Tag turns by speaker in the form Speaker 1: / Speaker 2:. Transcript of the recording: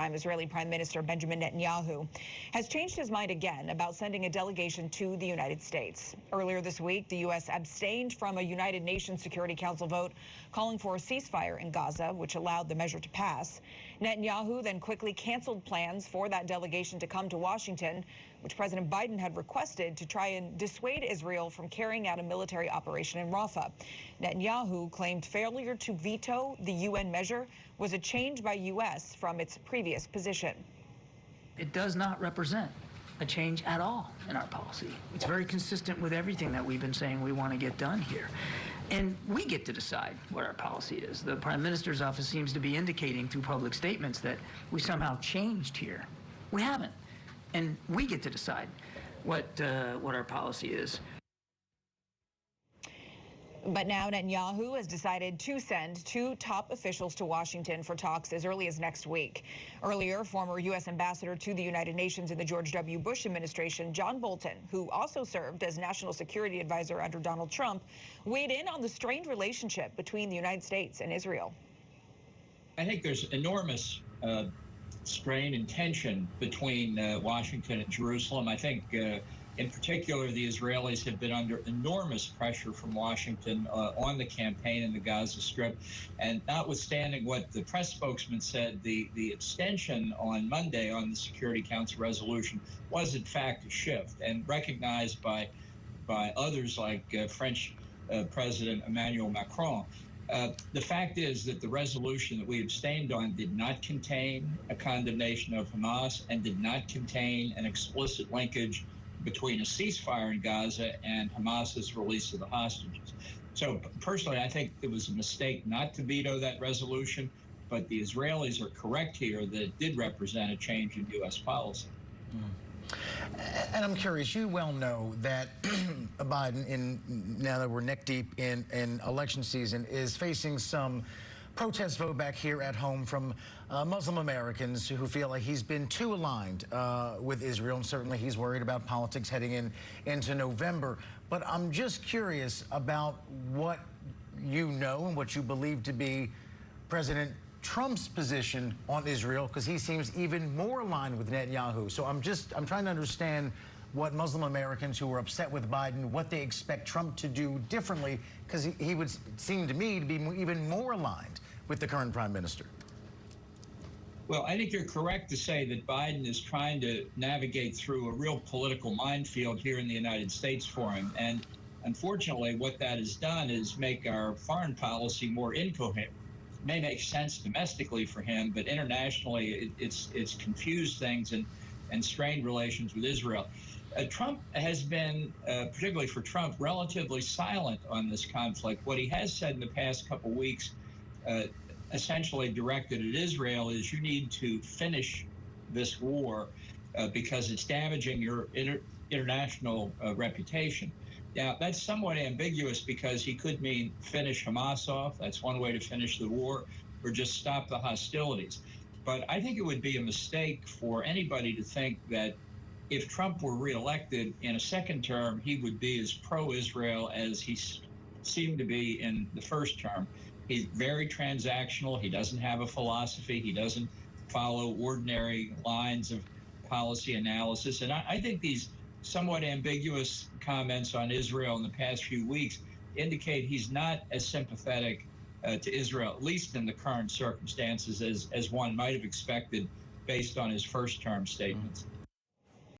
Speaker 1: time, Israeli Prime Minister Benjamin Netanyahu has changed his mind again about sending a delegation to the United States. Earlier this week, the U.S. abstained from a United Nations Security Council vote calling for a ceasefire in Gaza, which allowed the measure to pass. Netanyahu then quickly canceled plans for that delegation to come to Washington, which President Biden had requested to try and dissuade Israel from carrying out a military operation in Rafah. Netanyahu claimed failure to veto the UN measure was a change by U.S. from its previous position.
Speaker 2: It does not represent a change at all in our policy. It's very consistent with everything that we've been saying we want to get done here. And we get to decide what our policy is. The Prime Minister's office seems to be indicating through public statements that we somehow changed here. We haven't. And we get to decide what our policy is.
Speaker 1: But now Netanyahu has decided to send two top officials to Washington for talks as early as next week. Earlier, former U.S. ambassador to the United Nations in the George W. Bush administration, John Bolton, who also served as national security advisor under Donald Trump, weighed in on the strained relationship between the United States and Israel.
Speaker 3: I think there's enormous strain and tension between Washington and Jerusalem. I think in particular, the Israelis have been under enormous pressure from Washington on the campaign in the Gaza Strip. And notwithstanding what the press spokesman said, the abstention on Monday on the Security Council resolution was, in fact, a shift and recognized by others like French President Emmanuel Macron. The fact is that the resolution that we abstained on did not contain a condemnation of Hamas and did not contain an explicit linkage between a ceasefire in Gaza and Hamas's release of the hostages. So personally, I think it was a mistake not to veto that resolution, but the Israelis are correct here that it did represent a change in U.S. policy.
Speaker 4: And I'm curious, you well know that Biden, now that we're neck deep in election season, is facing some protest vote back here at home from Muslim Americans who feel like he's been too aligned with Israel, and certainly he's worried about politics heading into November. But I'm just curious about what you know and what you believe to be President Trump's position on Israel, because he seems even more aligned with Netanyahu. So I'm trying to understand what Muslim Americans who are upset with Biden, what they expect Trump to do differently, because he would seem to me to be even more aligned with the current Prime Minister.
Speaker 3: Well, I think you're correct to say that Biden is trying to navigate through a real political minefield here in the United States for him. And unfortunately, what that has done is make our foreign policy more incoherent. It may make sense domestically for him, but internationally, it's confused things and strained relations with Israel. Trump has been, particularly for Trump, relatively silent on this conflict. What he has said in the past couple weeks, essentially directed at Israel, is you need to finish this war because it's damaging your international reputation. Now, that's somewhat ambiguous because he could mean finish Hamas off. That's one way to finish the war, or just stop the hostilities. But I think it would be a mistake for anybody to think that if Trump were reelected in a second term, he would be as pro-Israel as he seemed to be in the first term. He's very transactional. He doesn't have a philosophy. He doesn't follow ordinary lines of policy analysis. And I think these somewhat ambiguous comments on Israel in the past few weeks indicate he's not as sympathetic to Israel, at least in the current circumstances, as one might have expected based on his first term statements.